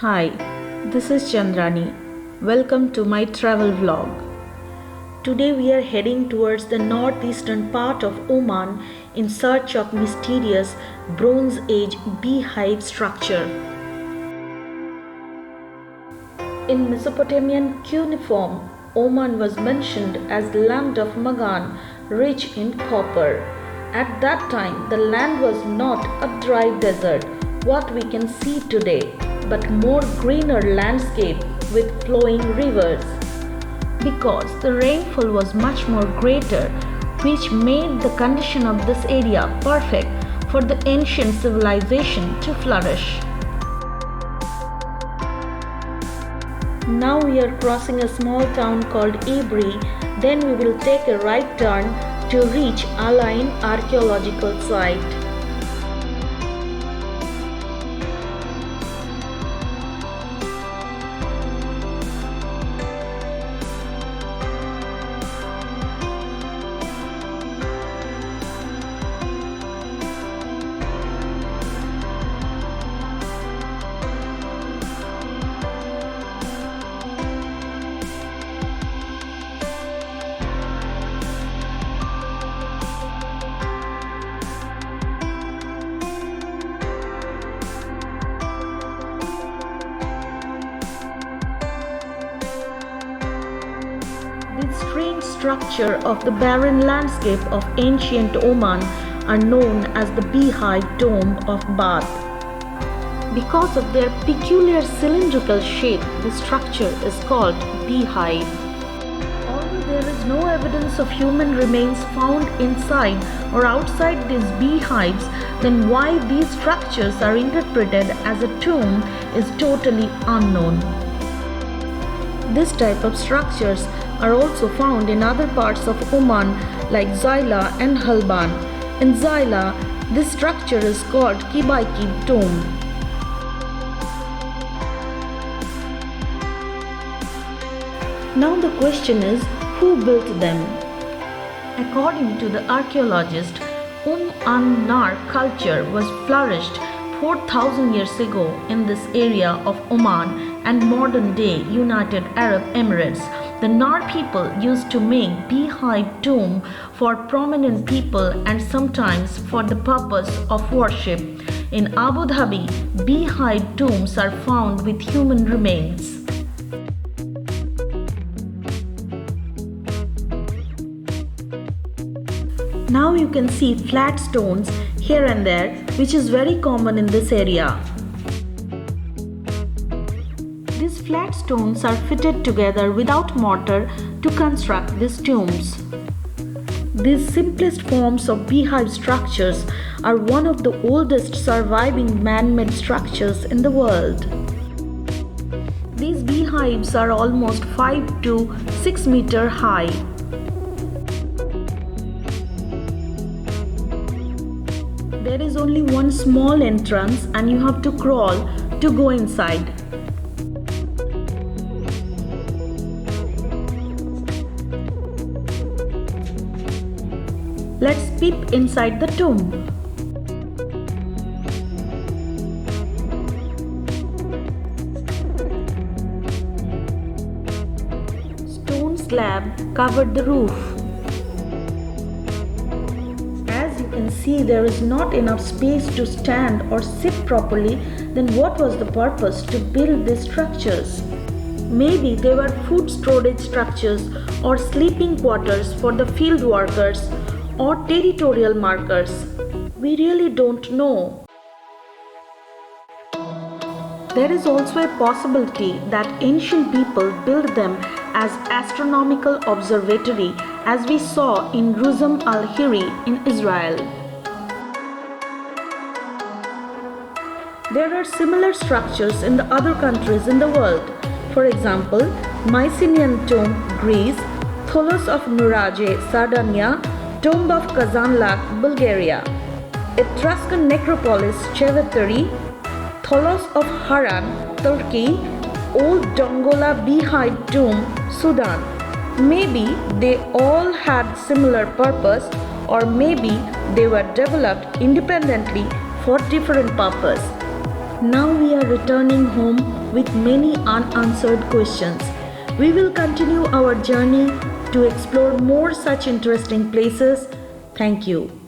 Hi, this is Chandrani. Welcome to my travel vlog. Today we are heading towards the northeastern part of Oman in search of mysterious Bronze Age beehive structure. In Mesopotamian cuneiform, Oman was mentioned as the land of Magan, rich in copper. At that time, the land was not a dry desert, what we can see today, but more greener landscape with flowing rivers. Because the rainfall was much more greater, which made the condition of this area perfect for the ancient civilization to flourish. Now we are crossing a small town called Ibri, then we will take a right turn to reach Alain archaeological site. The strange structure of the barren landscape of ancient Oman are known as the beehive tomb of Bath. Because of their peculiar cylindrical shape, the structure is called beehive. Although there is no evidence of human remains found inside or outside these beehives, then why these structures are interpreted as a tomb is totally unknown. This type of structures are also found in other parts of Oman like Zaila and Halban. In Zaila, this structure is called Kibaiki tomb. Now the question is, who built them? According to the archaeologist, An-Nar culture was flourished 4,000 years ago in this area of Oman and modern-day United Arab Emirates. The Nar people used to make beehive tomb for prominent people and sometimes for the purpose of worship. In Abu Dhabi, beehive tombs are found with human remains. Now you can see flat stones here and there, which is very common in this area. These flat stones are fitted together without mortar to construct these tombs. These simplest forms of beehive structures are one of the oldest surviving man-made structures in the world. These beehives are almost 5 to 6 meters high. There is only one small entrance and you have to crawl to go inside. Let's peep inside the tomb. Stone slab covered the roof. As you can see, there is not enough space to stand or sit properly. Then what was the purpose to build these structures? Maybe they were food storage structures or sleeping quarters for the field workers or territorial markers. We really don't know. There is also a possibility that ancient people built them as astronomical observatory, as we saw in Ruzam al-Hiri in Israel. There are similar structures in the other countries in the world. For example, Mycenaean tomb, Greece, Tholos of Nuraje, Sardinia, Tomb of Kazanlak, Bulgaria, Etruscan necropolis, Çevetleri, Tholos of Haran, Turkey, Old Dongola beehive tomb, Sudan. Maybe they all had similar purpose, or maybe they were developed independently for different purpose. Now we are returning home with many unanswered questions. We will continue our journey to explore more such interesting places. Thank you.